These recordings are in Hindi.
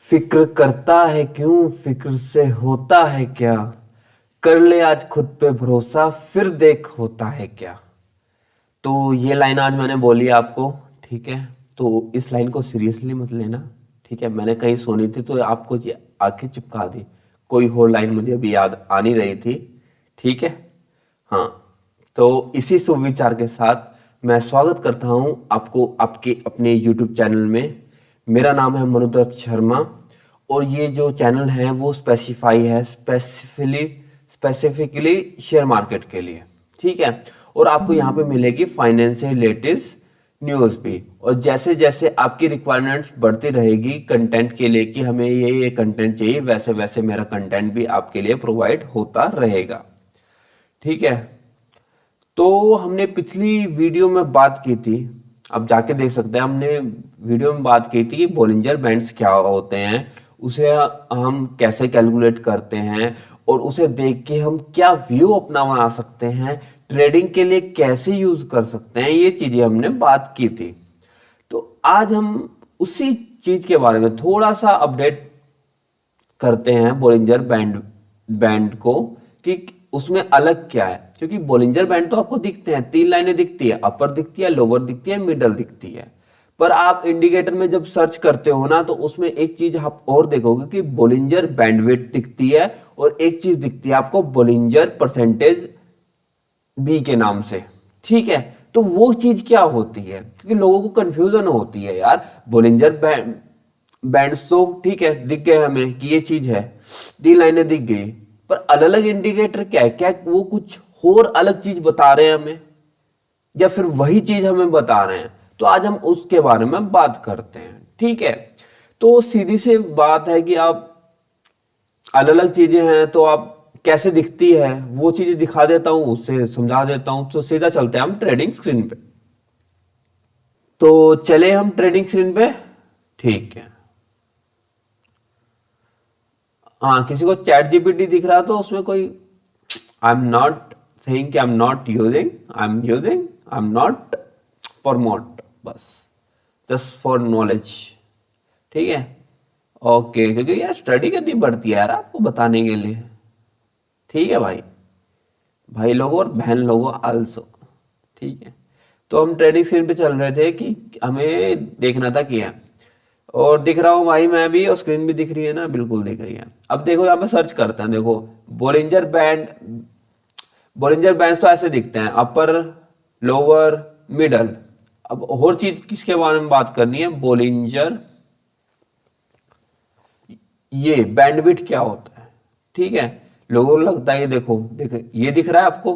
फिक्र करता है क्यों, फिक्र से होता है क्या। कर ले आज खुद पे भरोसा, फिर देख होता है क्या। तो ये लाइन आज मैंने बोली आपको, ठीक है। तो इस लाइन को सीरियसली मत लेना, ठीक है। मैंने कहीं सुनी थी तो आपको ये आके चिपका दी। कोई और लाइन मुझे अभी याद आ नहीं रही थी, ठीक है। हाँ, तो इसी शुभ विचार के साथ मैं स्वागत करता हूं आपको आपके अपने YouTube चैनल में। मेरा नाम है मनुदत्त शर्मा और ये जो चैनल है वो स्पेसिफाई है स्पेसिफिकली शेयर मार्केट के लिए, ठीक है। और आपको यहाँ पे मिलेगी फाइनेंस से रिलेटेड न्यूज़ भी। और जैसे जैसे आपकी रिक्वायरमेंट्स बढ़ती रहेगी कंटेंट के लिए कि हमें ये कंटेंट चाहिए, वैसे वैसे मेरा कंटेंट भी आपके लिए प्रोवाइड होता रहेगा, ठीक है। तो हमने पिछली वीडियो में बात की थी, अब जाके देख सकते हैं, हमने वीडियो में बात की थी कि बोलिंजर बैंड्स क्या होते हैं, उसे हम कैसे कैलकुलेट करते हैं और उसे देख के हम क्या व्यू अपना बना सकते हैं, ट्रेडिंग के लिए कैसे यूज कर सकते हैं, ये चीजें हमने बात की थी। तो आज हम उसी चीज के बारे में थोड़ा सा अपडेट करते हैं बोलिंजर बैंड बैंड को कि उसमें अलग क्या है। क्योंकि बोलिंजर बैंड तो आपको दिखते हैं, 3 लाइनें दिखती है, अपर दिखती है, लोअर दिखती है, मिडल दिखती है। पर आप इंडिकेटर में जब सर्च करते हो ना तो उसमें एक चीज आप और देखोगे कि बोलिंजर बैंडविड्थ दिखती है और एक चीज दिखती है आपको बोलिंजर परसेंटेज बी के नाम से, ठीक है। तो वो चीज क्या होती है, क्योंकि लोगों को कंफ्यूजन होती है यार। बोलिंजर बैंड्स तो ठीक है दिख गए हमें कि ये चीज है, 3 लाइनें दिख गई, पर अलग अलग इंडिकेटर क्या है, क्या वो कुछ और अलग चीज बता रहे हैं हमें या फिर वही चीज हमें बता रहे हैं। तो आज हम उसके बारे में बात करते हैं, ठीक है। तो सीधी सी बात है कि आप अलग अलग चीजें हैं तो आप कैसे दिखती है वो चीजें दिखा देता हूं, उससे समझा देता हूं। तो सीधा चलते हैं हम ट्रेडिंग स्क्रीन पे। तो चले हम ट्रेडिंग स्क्रीन पे, ठीक है। हाँ, किसी को चैट जीपीटी दिख रहा तो उसमें कोई, आई एम नॉट सेइंग कि I am not using, I am not promote, बस जस्ट फॉर नॉलेज, ठीक है। ओके, क्योंकि यार स्टडी करनी पड़ती है यार आपको बताने के लिए, ठीक है भाई, भाई लोगों और बहन लोगों आल्सो, ठीक है। तो हम ट्रेडिंग स्क्रीन पे चल रहे थे कि हमें देखना था क्या, और दिख रहा हूँ भाई मैं भी, और स्क्रीन भी दिख रही है ना, बिल्कुल दिख रही है। अब देखो यहाँ पे सर्च करते हैं, देखो बोलिंजर बैंड, बोलिंजर बैंड तो ऐसे दिखते हैं, अपर, लोअर, मिडल। अब और चीज किसके बारे में बात करनी है, बोलिंजर, ये बैंडविड्थ क्या होता है, ठीक है। लोगों को लगता है ये देखो देखो ये दिख रहा है आपको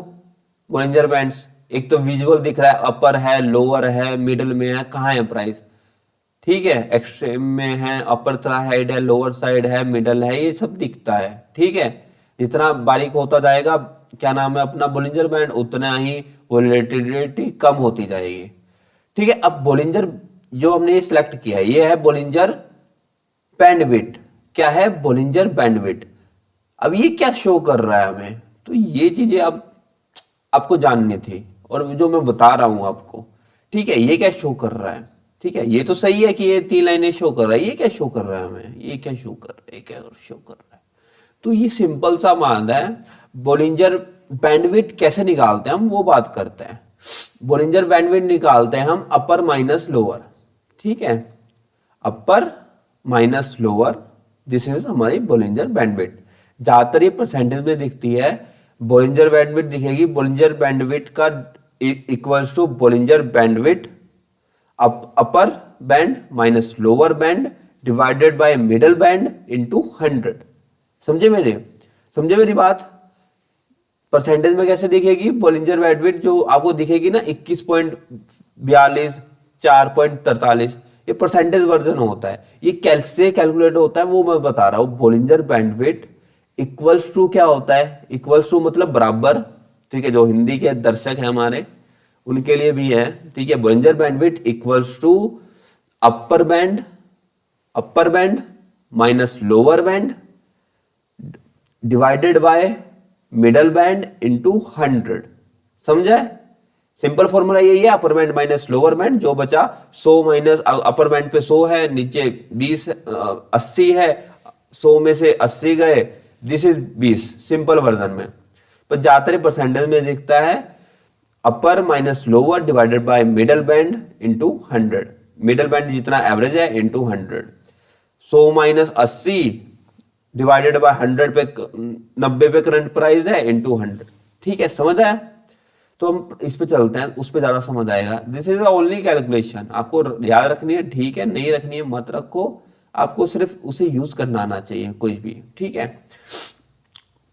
बोलिंजर बैंड्स, एक तो विजुअल दिख रहा है, अपर है, लोअर है, मिडल में है, कहाँ है प्राइस, ठीक है। एक्सट्रीम में है, अपर साइड है, लोअर साइड है, मिडल है, ये सब दिखता है, ठीक है। जितना बारीक होता जाएगा क्या नाम है अपना बोलिंजर बैंड, उतना ही वोलेटिलिटी कम होती जाएगी, ठीक है। अब बोलिंजर जो हमने सिलेक्ट किया है ये है बोलिंजर बैंडविड्थ, क्या है बोलिंजर बैंडविड्थ। अब ये क्या शो कर रहा है हमें, तो ये चीजें अब आपको जाननी थी और जो मैं बता रहा हूं आपको, ठीक है। ये क्या शो कर रहा है, ठीक है, ये तो सही है कि ये 3 लाइनें शो कर रहा है, ये क्या शो कर रहा है हमें, ये क्या शो कर रहा है, ये क्या शो कर रहा है। तो ये सिंपल सा मामला है। बोलिंजर बैंडविड्थ कैसे निकालते हैं हम वो बात करते हैं। बोलिंजर बैंडविड्थ निकालते हैं हम अपर माइनस लोअर, ठीक है, upper minus lower, this is हमारी बोलिंजर बैंडविड्थ। ज्यादातर ये परसेंटेज में दिखती है, बोलिंजर बैंडविड्थ दिखेगी, बोलिंजर बैंडविड्थ का equals to Bollinger bandwidth upper band minus lower band divided by middle band into 100। समझे मेरी बात। परसेंटेज में कैसे दिखेगी बोलिंजर बैंडविड्थ, जो आपको दिखेगी ना 21.42, 4.43, ये परसेंटेज वर्जन होता है। ये कैसे कैलकुलेट होता है वो मैं बता रहा हूं। बोलिंजर बैंडविड्थ इक्वल्स टू क्या होता है, इक्वल्स टू मतलब बराबर, ठीक है। जो हिंदी के दर्शक है हमारे उनके लिए भी है, ठीक है। Bollinger bandwidth equals to upper band minus lower band divided by middle band into 100। समझा है, सिंपल फॉर्मूला यही है, upper band minus lower band, जो बचा 100 माइनस अपर बैंड पे 100 है, नीचे 20 80 है, 100 में से 80 गए, दिस इज 20 सिंपल वर्जन में। पर ज्यादातर परसेंटेज में दिखता है upper minus lower divided by middle band into 100, middle band जितना एवरेज है इंटू 100, 100 माइनस 80 डिवाइडेड बाय 100 पे 90 पे करंट प्राइस है इंटू 100। ठीक है, समझ आया? तो हम इस पे चलते हैं, उस पे ज्यादा समझ आएगा। This is the only calculation, आपको याद रखनी है, ठीक है, नहीं रखनी है मत रखो, आपको सिर्फ उसे यूज करना आना चाहिए कुछ भी। ठीक है,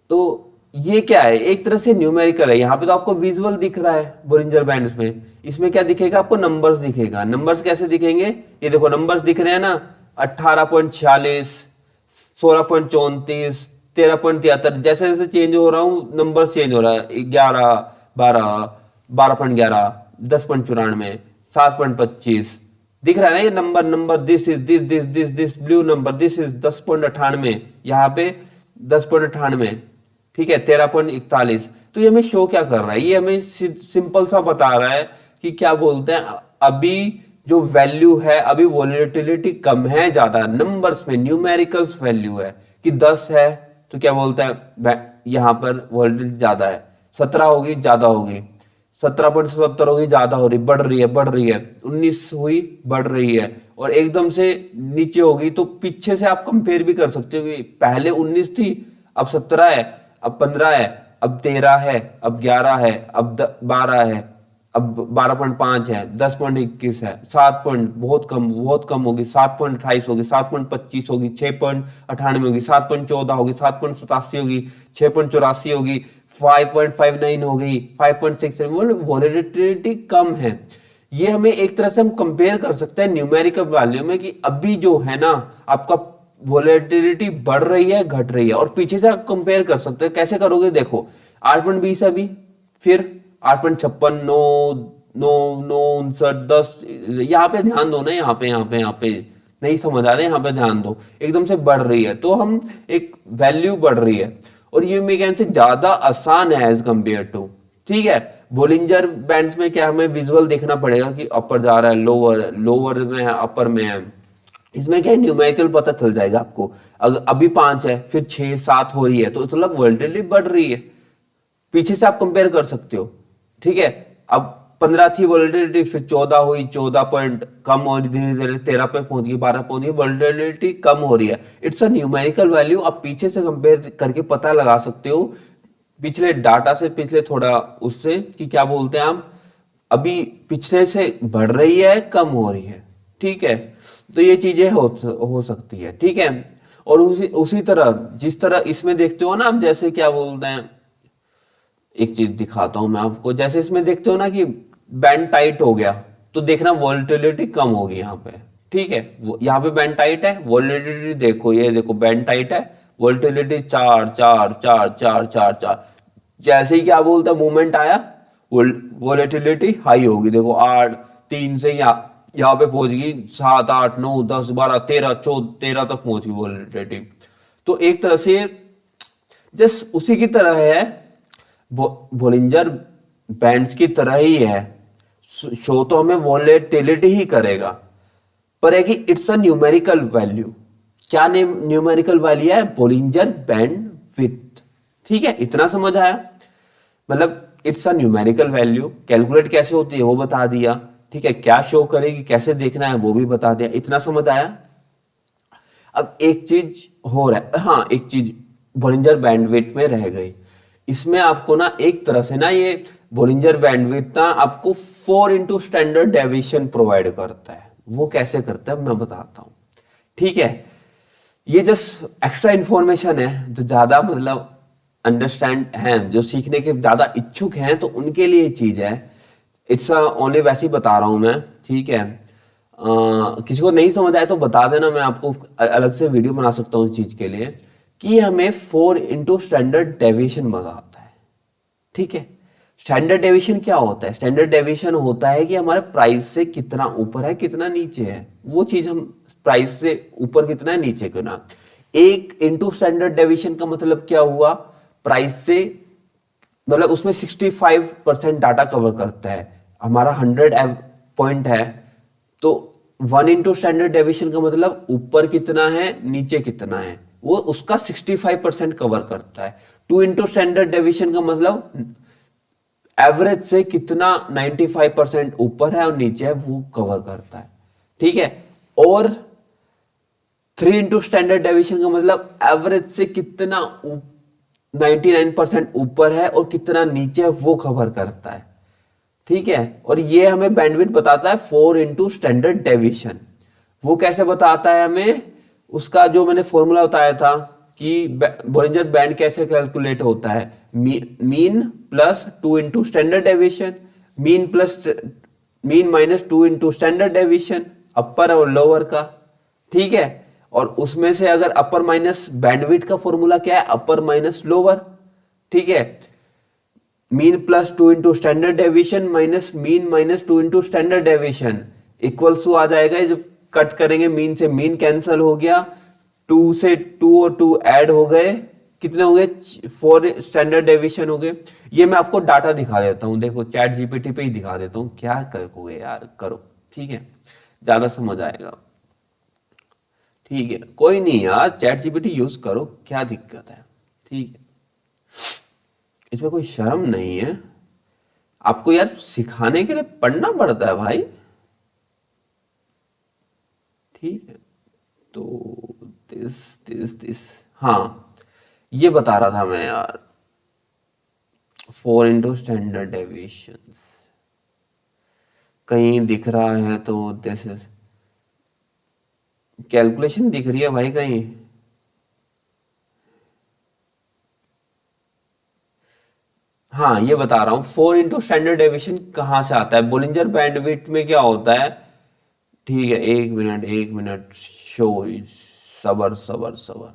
तो ये क्या है, एक तरह से न्यूमेरिकल है। यहाँ पे तो आपको विजुअल दिख रहा है बोलिंजर बैंड्स में, इसमें क्या दिखेगा आपको, नंबर्स दिखेगा। नंबर्स कैसे दिखेंगे, ये देखो नंबर्स दिख रहे हैं ना, 18.46, 16.34, 13.73, जैसे जैसे चेंज हो रहा हूँ नंबर चेंज हो रहा है, 11, 12, 12.11, 10.94, 7.25 दिख रहा है ना ये number. This is this blue number, this is 10.98, यहाँ पे 10.98, ठीक है, 13.41। तो ये हमें शो क्या कर रहा है, ये हमें सिंपल सा बता रहा है कि क्या बोलते हैं, अभी जो वैल्यू है, अभी वोलेटिलिटी कम है ज्यादा, नंबर्स में न्यूमेरिकल्स वैल्यू है कि 10 है तो क्या बोलते हैं यहां पर वोलेटिलिटी ज्यादा है, 17 होगी ज्यादा होगी, 17.70 होगी ज्यादा हो रही, बढ़ रही है, 19 हुई बढ़ रही है, और एकदम से नीचे होगी तो पीछे से आप कंपेयर भी कर सकते हो कि पहले 19 थी, अब 17 है, अब 15 है, अब 13 है, अब 11 है, अब 12 है, अब 12.5 है, 10.21 है, 7 पॉइंट बहुत कम होगी, 7.28 होगी, 7.25 होगी, 6.98 होगी, 7.14 होगी, 7.87 होगी, 6.84 होगी, 5.59 हो गई, 5.6, वोलेटिलिटी कम है। ये हमें एक तरह से हम कंपेयर कर सकते हैं न्यूमेरिकल वैल्यू में कि अभी जो है ना आपका वोलेटिलिटी बढ़ रही है घट रही है, और पीछे से आप कंपेयर कर सकते हैं। कैसे करोगे, देखो 8.20 अभी, फिर 8.56, 9, 9, 9, 59, 10, यहाँ पे ध्यान दो ना, यहाँ पे नहीं समझ आ रहा है, यहाँ पे ध्यान दो, एकदम से बढ़ रही है तो हम एक वैल्यू बढ़ रही है, और ये मेरे से ज्यादा आसान है एज कंपेयर टू। ठीक है, बोलिंजर बैंड्स में क्या हमें विजुअल देखना पड़ेगा कि अपर जा रहा है, लोअर में है, अपर में है। इसमें क्या है, न्यूमेरिकल पता चल जाएगा आपको, अगर अभी 5 है फिर 6, 7 हो रही है तो मतलब वोल्टेज बढ़ रही है, पीछे से आप कंपेयर कर सकते हो। ठीक है, अब 15 थी वोलेटिलिटी, फिर 14 हुई, 14 पॉइंट कम हो रही, धीरे धीरे 13 पे पहुंच गई, 12 पहुंच गई, वोलेटिलिटी कम हो रही है। इट्स अ न्यूमेरिकल वैल्यू, आप पीछे से कंपेयर करके पता लगा सकते हो पिछले डाटा से, पिछले थोड़ा उससे, कि क्या बोलते हैं आप, अभी पिछले से बढ़ रही है कम हो रही है। ठीक है, तो ये चीजें हो सकती है। ठीक है, और उसी तरह जिस तरह इसमें देखते हो ना आप, जैसे क्या बोलते हैं, एक चीज दिखाता हूं मैं आपको, जैसे इसमें देखते हो ना कि बैंड टाइट हो गया तो देखना वोलेटिलिटी कम होगी यहाँ पे। ठीक है, यहाँ पे बैंड टाइट है, वोलेटिलिटी देखो, ये देखो बैंड टाइट है, वोलेटिलिटी 4, 4, 4, 4, 4, 4, जैसे ही क्या बोलता है मूवमेंट आया वोलेटिलिटी हाई होगी, देखो 8, 3 से यहाँ पे पहुंच गई, 7, 8, 9, 10, 12, 13, 14, 13 तक पहुंच गई वोलेटिलिटी। तो एक तरह से जस्ट उसी की तरह है, बोलिंजर बैंड्स की तरह ही है, शो तो हमें वोलेटिलिटी ही करेगा, पर है कि इट्स अ न्यूमेरिकल वैल्यू। क्या न्यूमेरिकल वैल्यू है, बोलिंजर बैंड विड्थ। ठीक है, इतना समझ आया, मतलब it's a numerical value, calculate कैसे होती है वो बता दिया। ठीक है, क्या शो करेगी, कैसे देखना है वो भी बता दिया, इतना समझ आया। अब एक चीज हो रहा है, हाँ एक चीज बोलिंजर बैंडविड्थ में रह गई, इसमें आपको ना एक तरह से ना ये बोलिंजर बैंडविड्थ ना आपको 4 इंटू स्टैंडर्ड डेविएशन प्रोवाइड करता है। वो कैसे करता है मैं बताता हूं। ठीक है, ये जस्ट एक्स्ट्रा इंफॉर्मेशन है, जो ज्यादा मतलब अंडरस्टैंड हैं, जो सीखने के ज्यादा इच्छुक हैं तो उनके लिए चीज है। इट्स ओनली वैसे ही बता रहा हूं मैं। ठीक है, किसी को नहीं समझ आए तो बता देना, मैं आपको अलग से वीडियो बना सकता हूँ इस चीज के लिए, कि हमें 4 इंटू स्टैंडर्ड डेविएशन बताता है। ठीक है, स्टैंडर्ड डेविएशन क्या होता है, स्टैंडर्ड डेविएशन होता है कि हमारे प्राइस से कितना ऊपर है कितना नीचे है, वो चीज हम प्राइस से ऊपर कितना है नीचे कितना। 1 इंटू स्टैंडर्ड डेविएशन का मतलब क्या हुआ, प्राइस से मतलब उसमें 65% डाटा कवर करता है, हमारा 100 पॉइंट है, तो 1 इंटू स्टैंडर्ड डेविएशन का मतलब ऊपर कितना है नीचे कितना है, वो उसका 65% कवर करता है। 2 इंटू स्टैंडर्ड डेविएशन का मतलब एवरेज से कितना 95% ऊपर है और नीचे है वो कवर करता है, ठीक है। और 3 इंटू स्टैंडर्ड डेविएशन का मतलब एवरेज से कितना 99% ऊपर है और कितना नीचे है वो कवर करता है, ठीक है। और ये हमें बैंडविड्थ बताता है 4 इंटू स्टैंडर्ड डेविएशन। वो कैसे बताता है हमें, उसका जो मैंने फॉर्मूला बताया था कि बोलिंजर बैंड कैसे कैलकुलेट होता है, mean plus 2 into standard deviation, mean minus 2 into standard deviation upper और लोअर का, ठीक है। और उसमें से अगर अपर माइनस बैंडविड्थ का फॉर्मूला क्या है, अपर माइनस लोअर, ठीक है। Mean plus 2 into standard deviation minus mean minus 2 into standard deviation equals to आ जाएगा, जब कट करेंगे मीन से मीन कैंसिल हो गया, 2 से 2 और 2 ऐड हो गए, कितने हो गए 4 स्टैंडर्ड डेविएशन हो गए। ये मैं आपको डाटा दिखा देता हूं, देखो चैट जीपीटी पे ही दिखा देता हूं, क्या करोगे यार, करो, ठीक है, ज्यादा समझ आएगा, ठीक है। कोई नहीं यार, चैट जीपीटी यूज करो, क्या दिक्कत है, ठीक है, इसमें कोई शर्म नहीं है। आपको यार सिखाने के लिए पढ़ना पड़ता है भाई, ठीक है। तो दिस हाँ, ये बता रहा था मैं यार, 4 इंटू स्टैंडर्ड डेविएशन कहीं दिख रहा है तो दिस इज कैलकुलेशन दिख रही है भाई कहीं, हाँ ये बता रहा हूं 4 इंटू स्टैंडर्ड डेविएशन कहां से आता है, बोलिंजर बैंडविड्थ में क्या होता है, ठीक है, एक मिनट शो, सबर सबर सबर,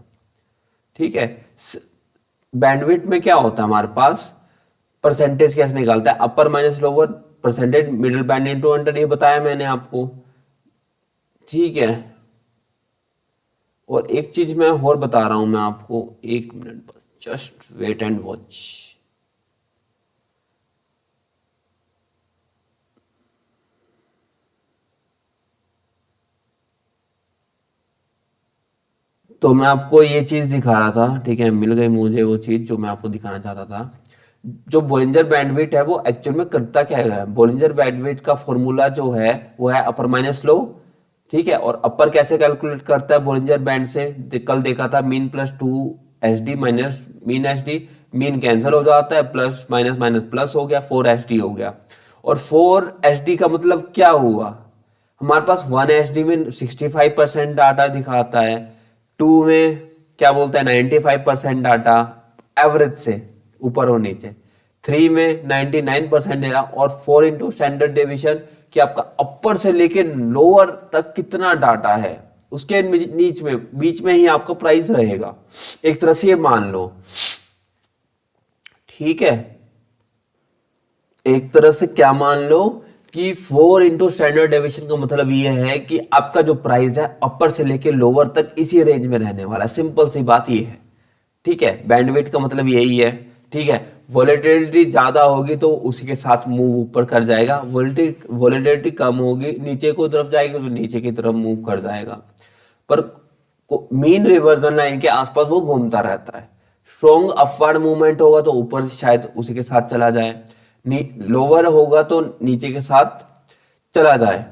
ठीक है। बैंडविड्थ में क्या होता है हमारे पास, परसेंटेज कैसे निकालता है, upper minus lower percentage middle band into under, ये बताया मैंने आपको, ठीक है। और एक चीज मैं और बता रहा हूं मैं आपको, एक मिनट बस, जस्ट वेट एंड वॉच। तो मैं आपको ये चीज दिखा रहा था, ठीक है, मिल गई मुझे वो चीज जो मैं आपको दिखाना चाहता था। जो बोलिंजर बैंडविड्थ है वो एक्चुअल में करता क्या है, बोलिंजर बैंडविड्थ का फॉर्मूला जो है वो है अपर माइनस लो, ठीक है। और अपर कैसे कैलकुलेट करता है बोलिंजर बैंड से, कल देखा था mean plus 2 SD minus mean SD, mean cancel हो जाता है, प्लस माइनस माइनस प्लस हो गया, 4SD हो गया। और 4SD का मतलब क्या हुआ, हमारे पास 1SD में 65% डाटा दिखाता है, 2 में क्या बोलता है 95% डाटा एवरेज से ऊपर और नीचे, 3 में 99% दे रहा, और 4 इंटू स्टैंडर्ड डेविएशन कि आपका अपर से लेके लोअर तक कितना डाटा है, उसके नीच में बीच में ही आपका प्राइस रहेगा, एक तरह से ये मान लो, ठीक है। एक तरह से क्या मान लो कि 4 इंटू स्टैंडर्ड डेविएशन का मतलब ये है कि आपका जो प्राइस है अपर से लेके लोअर तक इसी रेंज में रहने वाला है, सिंपल सी बात ये है, ठीक है। बैंडविड्थ का मतलब यही है, ठीक है। वोलेटिलिटी ज्यादा होगी तो उसी के साथ मूव ऊपर कर जाएगा, वोलेटिलिटी कम होगी नीचे को तरफ जाएगी तो नीचे की तरफ मूव कर जाएगा, पर मीन रिवर्जन लाइन के आसपास वो घूमता रहता है। स्ट्रॉन्ग अपवर्ड मूवमेंट होगा तो ऊपर शायद उसी के साथ चला जाए, लोअर होगा तो नीचे के साथ चला जाए,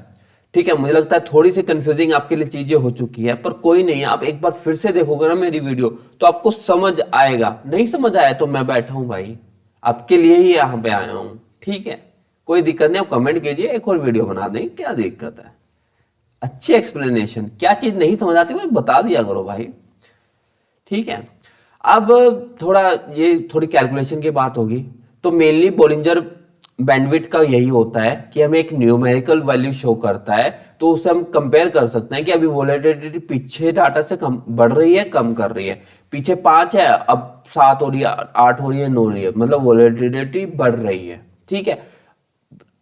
ठीक है। मुझे लगता है थोड़ी सी कंफ्यूजिंग आपके लिए चीजें हो चुकी है, पर कोई नहीं, आप एक बार फिर से देखोगे ना मेरी वीडियो तो आपको समझ आएगा, नहीं समझ आया तो मैं बैठा हूं भाई, आपके लिए ही यहां पे आया हूं, ठीक है। कोई दिक्कत नहीं, आप कमेंट कीजिए, एक और वीडियो बना देंगे, क्या दिक्कत है। अच्छी एक्सप्लेनेशन, क्या चीज नहीं समझ आती वो बता दिया करो भाई, ठीक है। अब थोड़ा ये थोड़ी कैलकुलेशन की बात होगी, तो मेनली बोलिंजर बैंडविड्थ का यही होता है कि हमें एक न्यूमेरिकल वैल्यू शो करता है, तो उससे हम कंपेयर कर सकते हैं कि अभी वोलेटिलिटी पीछे डाटा से कम बढ़ रही है कम कर रही है, पीछे 5 है अब 7 हो रही है 8 हो रही है 9 हो रही है, मतलब वोलेटिलिटी बढ़ रही है, ठीक है।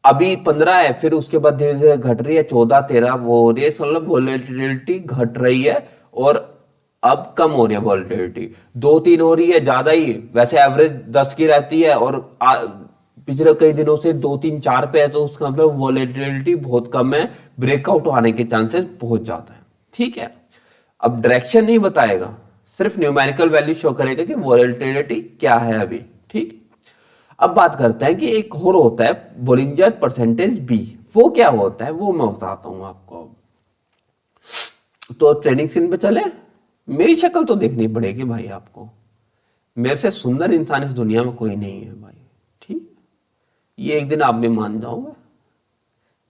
अभी 15 है, फिर उसके बाद धीरे धीरे घट रही है, 14 13 वो हो रही है, मतलब वोलेटिलिटी घट रही है, और अब कम हो रही है वोलेटिलिटी, 2 3 हो रही है ज्यादा ही, वैसे एवरेज 10 की रहती है और पिछले कई दिनों से 2 3 4 पे है, तो उसका मतलब वॉलेटिलिटी बहुत कम है, ब्रेकआउट आने के चांसेस बहुत ज्यादा है। ठीक है, अब डायरेक्शन नहीं बताएगा, सिर्फ न्यूमेरिकल वैल्यू शो करेगा कि वॉलेटिलिटी क्या है अभी। ठीक, अब बात करते हैं कि एक और होता है बोलिंजर परसेंटेज बी, वो क्या होता है वो मैं बताता हूं आपको। तो ट्रेनिंग सीन पे चले, मेरी शक्ल तो देखनी पड़ेगी भाई आपको, मेरे से सुंदर इंसान इस दुनिया में कोई नहीं है भाई। ठीक, ये एक दिन आप भी मान जाओगे,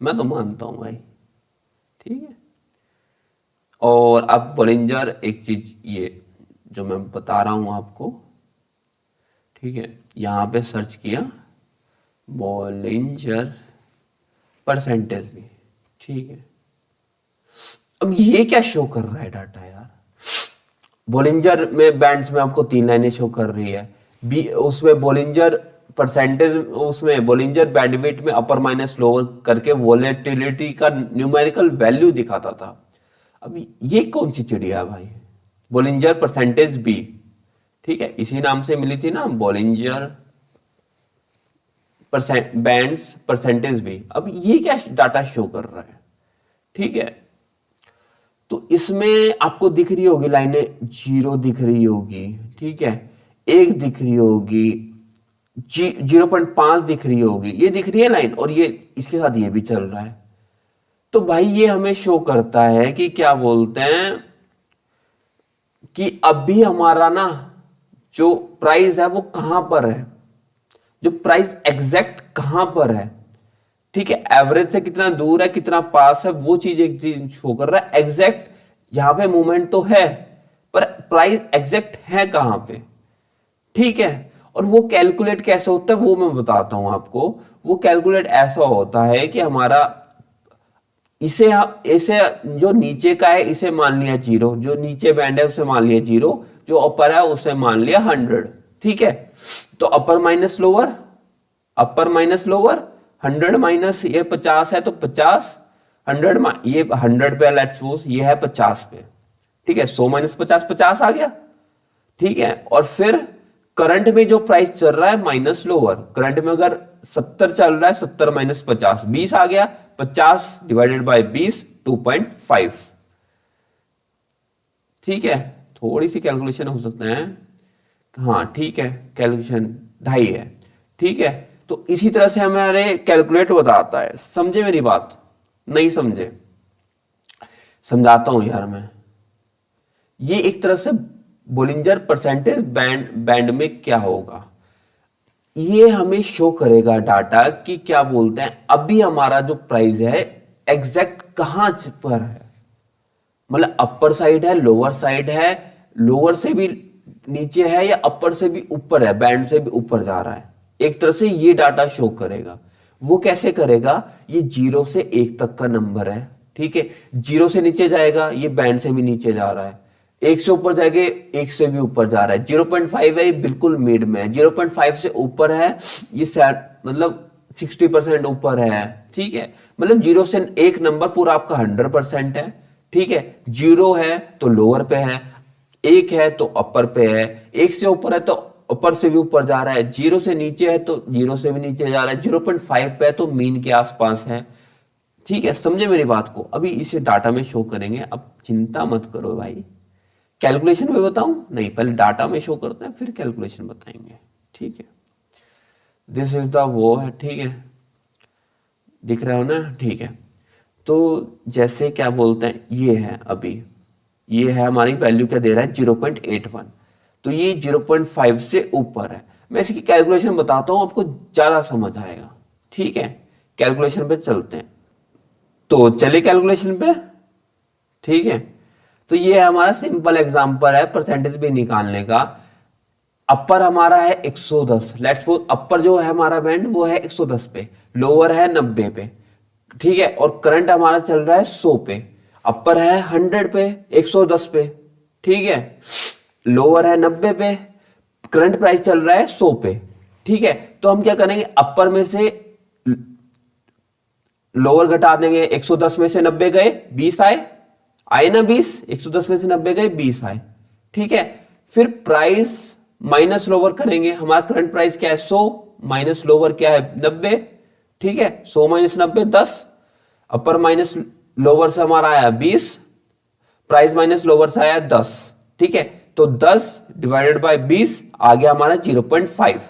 मैं तो मानता हूं भाई। ठीक है, और अब बोलिंजर एक चीज ये जो मैं बता रहा हूं आपको, ठीक है, यहां पे सर्च किया बोलिंजर परसेंटेज भी। ठीक है, अब ये क्या शो कर रहा है डाटा यार, बोलिंजर में बैंड्स में आपको 3 लाइनें शो कर रही है, बी उसमें बोलिंजर परसेंटेज, उसमें बोलिंजर बैंडविड्थ में अपर माइनस लोअर करके वोलेटिलिटी का न्यूमेरिकल वैल्यू दिखाता था। अब ये कौन सी चिड़िया है भाई, बोलिंजर परसेंटेज बी। ठीक है, इसी नाम से मिली थी ना बोलिंजर बैंड्स परसेंटेज बी। अब ये क्या डाटा शो कर रहा है। ठीक है, तो इसमें आपको दिख रही होगी लाइनें, 0 दिख रही होगी, ठीक है, 1 दिख रही होगी, 0.5 दिख रही होगी, ये दिख रही है लाइन, और ये इसके साथ ये भी चल रहा है। तो भाई ये हमें शो करता है कि क्या बोलते हैं कि अभी हमारा ना जो प्राइस है वो कहां पर है, जो प्राइस एग्जैक्ट कहां पर है। ठीक है, एवरेज से कितना दूर है कितना पास है वो चीज एक चीज शो कर रहा है। एग्जैक्ट यहां पे मूवमेंट तो है, पर प्राइस एग्जैक्ट है कहां पे। ठीक है, और वो कैलकुलेट कैसे होता है वो मैं बताता हूं आपको। वो कैलकुलेट ऐसा होता है कि हमारा इसे जो नीचे का है इसे मान लिया 0, जो नीचे बैंड है उसे मान लिया 0, जो अपर है उसे मान लिया 100। ठीक है, तो अपर माइनस लोअर, अपर माइनस लोअर, 100 माइनस ये 50 है तो 50, 100 ये 100 पे लेट्स सपोज, ये है 50 पे। ठीक है, 100 माइनस 50 50 आ गया। ठीक है, और फिर करंट में जो प्राइस चल रहा है माइनस लोअर, करंट में अगर 70 चल रहा है, 70 माइनस 50 20 आ गया, 50 डिवाइडेड बाय 20 2.5। ठीक है, थोड़ी सी कैलकुलेशन हो सकता है, हाँ ठीक है, कैलकुलेशन 2.5 है। ठीक है, तो इसी तरह से हमारे कैलकुलेट बताता है। समझे मेरी बात, नहीं समझे समझाता हूं यार मैं। ये एक तरह से बोलिंजर परसेंटेज बैंड में क्या होगा, ये हमें शो करेगा डाटा कि क्या बोलते हैं अभी हमारा जो प्राइस है एग्जैक्ट कहां पर है। मतलब अपर साइड है, लोअर साइड है, लोअर से भी नीचे है या अपर से भी ऊपर है, बैंड से भी ऊपर जा रहा है। एक तरह से ये डाटा शो करेगा। वो कैसे करेगा, ये 0 से 1 तक का नंबर है। ठीक है, 0 से नीचे जाएगा, ये बैंड से भी नीचे जा रहा है, 1 से ऊपर जाएगा, 1 से भी ऊपर जा रहा है, 0.5 है, ये बिल्कुल मिड में है, 0.5 से ऊपर है, ये मतलब 60% ऊपर है। ठीक है, मतलब 0 से 1 नंबर पूरा आपका 100% है। ठीक है, 0 है तो लोअर पे है, 1 है तो अपर पे है, 1 से ऊपर है तो अपर से भी ऊपर जा रहा है, 0 से नीचे है तो 0 से भी नीचे जा रहा है, 0.5 पे है तो मीन के आसपास है। ठीक है, समझे मेरी बात को। अभी इसे डाटा में शो करेंगे, अब चिंता मत करो भाई। कैलकुलेशन में बताऊं नहीं, पहले डाटा में शो करते हैं फिर कैलकुलेशन बताएंगे। ठीक है, दिस इज द वो है। ठीक है, दिख रहा हो ना। ठीक है, तो जैसे क्या बोलते हैं ये है, अभी ये है हमारी वैल्यू क्या दे रहा है 0.81, तो ये 0.5 से ऊपर है। मैं इसकी कैलकुलेशन बताता हूं, आपको ज्यादा समझ आएगा। ठीक है, कैलकुलेशन पे चलते हैं, तो चलिए कैलकुलेशन पे। ठीक है, तो ये हमारा सिंपल एग्जांपल है परसेंटेज भी निकालने का। अपर हमारा है 110, लेट्स सपोज अपर जो है हमारा बैंड वो है 110 पे, लोअर है 90 पे। ठीक है, और करंट हमारा चल रहा है 100 पे, अपर है 100 पे, 110 पे। ठीक है, लोअर है 90 पे, करंट प्राइस चल रहा है 100 पे। ठीक है, तो हम क्या करेंगे, अपर में से लोअर घटा देंगे, 110 में से 90 गए 20 आए, आए ना 20, 110 में से 90 गए 20 आए। ठीक है, फिर प्राइस माइनस लोअर करेंगे, हमारा करंट प्राइस क्या है 100, माइनस लोअर क्या है 90, ठीक है 100 माइनस 90 10, अपर माइनस लोअर से हमारा आया 20, प्राइस माइनस लोअर से आया 10, ठीक है। तो 10 डिवाइडेड बाय 20 आ गया हमारा 0.5।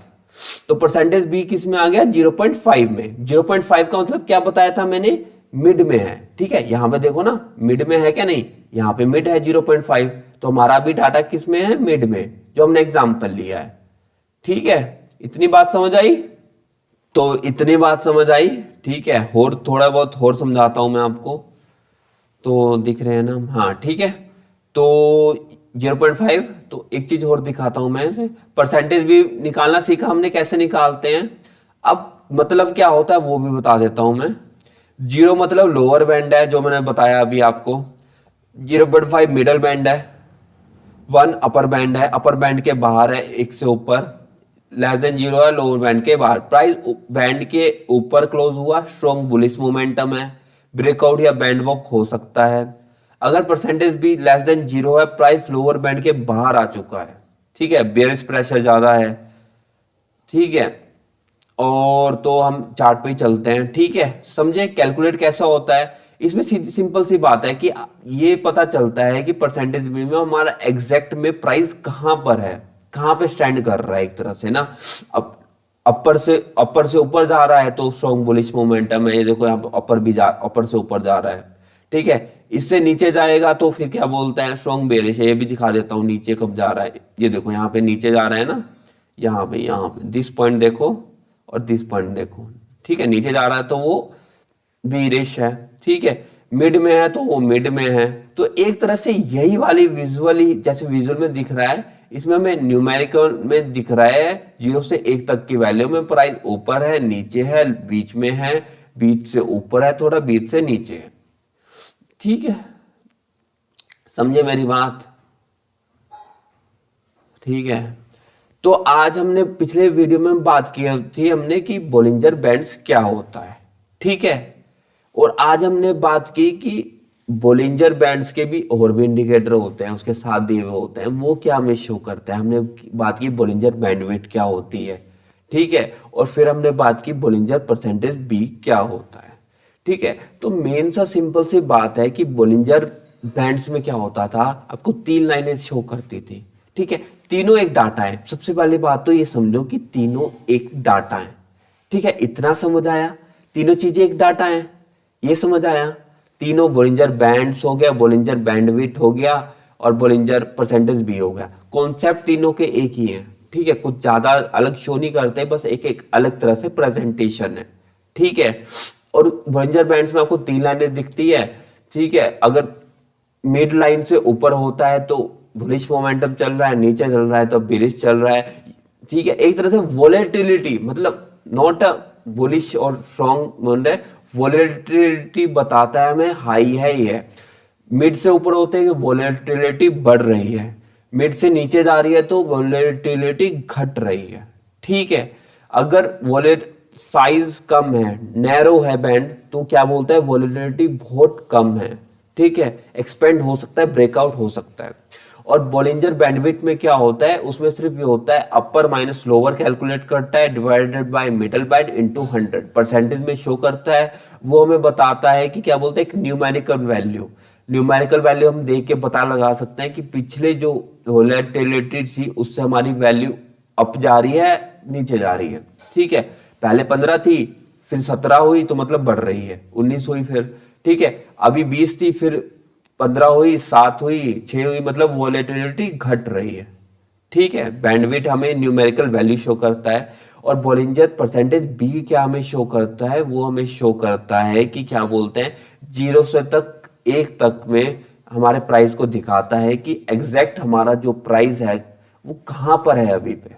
तो परसेंटेज बी किस में आ गया 0.5 में। 0.5 का मतलब क्या बताया था मैंने, मिड में है, ठीक है। यहां पे देखो ना मिड में है क्या नहीं, यहां पे मिड है 0.5, तो हमारा भी डाटा किस में है मिड में, जो हमने एग्जांपल लिया है, ठीक है। इतनी बात समझ आई, तो इतनी बात समझ आई, ठीक है। और थोड़ा बहुत और समझाता हूं मैं आपको, तो दिख रहे हैं ना, हाँ ठीक है। तो 0.5, तो एक चीज और दिखाता हूं मैं, परसेंटेज भी निकालना सीखा हमने, कैसे निकालते हैं। अब मतलब क्या होता है वो भी बता देता हूं मैं। 0 मतलब लोअर बैंड है, जो मैंने बताया अभी आपको। 0.5 मिडल बैंड है। 1 अपर बैंड है, अपर बैंड के बाहर है, 1 से ऊपर। लेस देन 0 है लोअर बैंड के बाहर। प्राइस बैंड के ऊपर क्लोज हुआ, स्ट्रॉन्ग बुलिश मोमेंटम है, ब्रेकआउट या बैंड वॉक हो सकता है। अगर परसेंटेज भी लेस देन 0 है, प्राइस लोअर बैंड के बाहर आ चुका है, ठीक है, बेयरिश प्रेशर ज्यादा है, ठीक है। और तो हम चार्ट पे ही चलते हैं, ठीक है। समझे कैलकुलेट कैसा होता है। इसमें सिंपल सी बात है कि ये पता चलता है कि परसेंटेज में हमारा एग्जैक्ट में प्राइस कहां पर है, कहां पे स्टैंड कर रहा है, एक तरह से ना। अब अपर से ऊपर जा रहा है तो स्ट्रॉन्ग बुलिश मोमेंटम है, ये देखो यहाँ पे अपर से ऊपर जा रहा है, ठीक है। इससे नीचे जाएगा तो फिर क्या बोलते हैं, स्ट्रॉन्ग बेरिश है। ये भी दिखा देता हूं नीचे कब जा रहा है, ये देखो यहाँ पे नीचे जा रहा है ना, यहाँ पे दिस पॉइंट देखो और दिस पॉइंट देखो, ठीक है। नीचे जा रहा है तो वो बीरिश है, ठीक है। मिड में है तो वो मिड में है। तो एक तरह से यही वाली विजुअली, जैसे विजुअल में दिख रहा है, इसमें हमें न्यूमेरिकल में दिख रहा है 0 से 1 तक की वैल्यू में प्राइस ऊपर है, नीचे है, बीच में है, बीच से ऊपर है थोड़ा, बीच से नीचे है, ठीक है। समझे मेरी बात, ठीक है। तो आज हमने पिछले वीडियो में बात की थी हमने कि बोलिंजर बैंड्स क्या होता है, ठीक है। और आज हमने बात की कि बोलिंजर बैंड्स के भी और भी इंडिकेटर होते हैं, उसके साथ दिए हुए होते हैं, वो क्या हमें शो करते हैं। हमने बात की बोलिंजर बैंडविड्थ क्या होती है, ठीक है। और फिर हमने बात की बोलिंजर परसेंटेज बी क्या होता है, ठीक है। तो मेन सा सिंपल सी बात है कि बोलिंजर बैंड्स में क्या होता था, आपको 3 लाइनें शो करती थी, ठीक है। तीनों एक डाटा है। सबसे पहली बात तो ये समझो कि तीनों एक डाटा है, ठीक है। इतना समझ आया, तीनों चीजें एक डाटा है, ये समझ आया। तीनों बोलिंजर बैंड्स हो गया, बोलिंजर बैंडविड्थ हो गया, और बोलिंजर परसेंटेज भी हो गया। कॉन्सेप्ट तीनों के एक ही है, ठीक है। कुछ ज्यादा अलग शो नहीं करते, बस एक एक अलग तरह से प्रेजेंटेशन है, ठीक है। और बोलिंजर बैंड्स में आपको 3 लाइनें दिखती है, ठीक है। अगर मिड लाइन से ऊपर होता है तो बुलिश मोमेंटम चल रहा है, नीचे चल रहा है तो बेरिश चल रहा है, ठीक है। एक तरह से वोलेटिलिटी, मतलब नॉट अ बुलिश और स्ट्रॉन्ग, वोलेटिलिटी बताता है हमें हाई है ही है। मिड से ऊपर होते हैं कि वोलेटिलिटी बढ़ रही है, मिड से नीचे जा रही है तो वोलेटिलिटी घट रही है, ठीक है। अगर वोलेट साइज कम है, नैरो है बैंड, तो क्या बोलते हैं वोलेटिलिटी बहुत कम है, ठीक है। एक्सपेंड हो सकता है, ब्रेकआउट हो सकता है। और बोलिंजर बैंडविड्थ में क्या होता है, उसमें सिर्फ ये होता है अपर माइनस लोअर कैलकुलेट करता है, divided by middle band into 100 percentage में शो करता है। वो हमें बताता है कि क्या बोलते हैं एक न्यूमेरिकल वैल्यू। न्यूमेरिकल वैल्यू हम देख के पता लगा सकते हैं कि पिछले जो वोलेटिलिटी थी उससे हमारी वैल्यू अप जा रही है, नीचे जा रही है, ठीक है। पहले 15 थी, फिर 17 हुई तो मतलब बढ़ रही है, 19 हुई फिर, ठीक है। अभी 20 थी, फिर 15 हुई, 7 हुई, 6 हुई, मतलब वोलेटिलिटी घट रही है, ठीक है। बैंडविड्थ हमें न्यूमेरिकल वैल्यू शो करता है। और बोलिंजर परसेंटेज बी क्या हमें शो करता है, वो हमें शो करता है कि क्या बोलते हैं 0 से तक 1 तक में हमारे प्राइस को दिखाता है कि एग्जैक्ट हमारा जो प्राइस है वो कहां पर है अभी पे,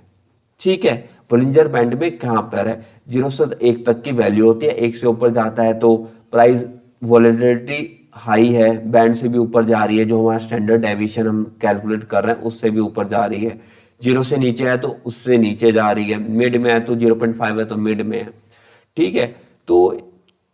ठीक है। बोलिंजर बैंड में कहां पर है, 0 से 1 तक की वैल्यू होती है, 1 से ऊपर जाता है तो प्राइस वोलेटिलिटी हाई है, बैंड से भी ऊपर जा रही है, जो हमारा स्टैंडर्ड डेविएशन हम कैलकुलेट कर रहे हैं उससे भी ऊपर जा रही है। 0 से नीचे है तो उससे नीचे जा रही है, मिड में है तो 0.5 है तो मिड में है, ठीक है। तो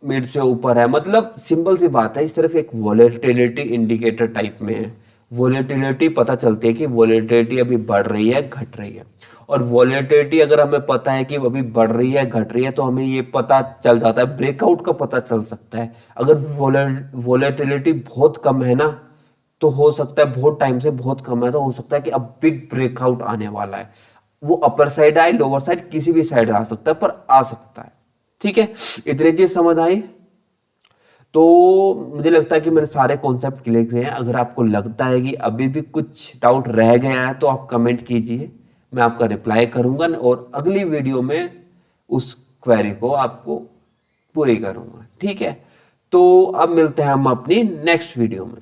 मिड से ऊपर है, मतलब सिंपल सी बात है, सिर्फ एक वोलेटिलिटी इंडिकेटर टाइप में है। वोलेटिलिटी पता चलती है कि वोलेटिलिटी अभी बढ़ रही है घट रही है। और वोलेटिलिटी अगर हमें पता है कि अभी बढ़ रही है घट रही है तो हमें ये पता चल जाता है, ब्रेकआउट का पता चल सकता है। अगर वोलेटिलिटी बहुत कम है ना तो हो सकता है, बहुत टाइम से बहुत कम है तो हो सकता है कि अब बिग ब्रेकआउट आने वाला है। वो अपर साइड आए, लोअर साइड, किसी भी साइड आ सकता है, पर आ सकता है। ठीक है, इतनी चीज समझ आई। तो मुझे लगता है कि मैंने सारे कॉन्सेप्ट क्लियर किए हैं। अगर आपको लगता है कि अभी भी कुछ डाउट रह गया है तो आप कमेंट कीजिए, मैं आपका रिप्लाई करूंगा और अगली वीडियो में उस क्वेरी को आपको पूरी करूंगा। ठीक है, तो अब मिलते हैं हम अपनी नेक्स्ट वीडियो में।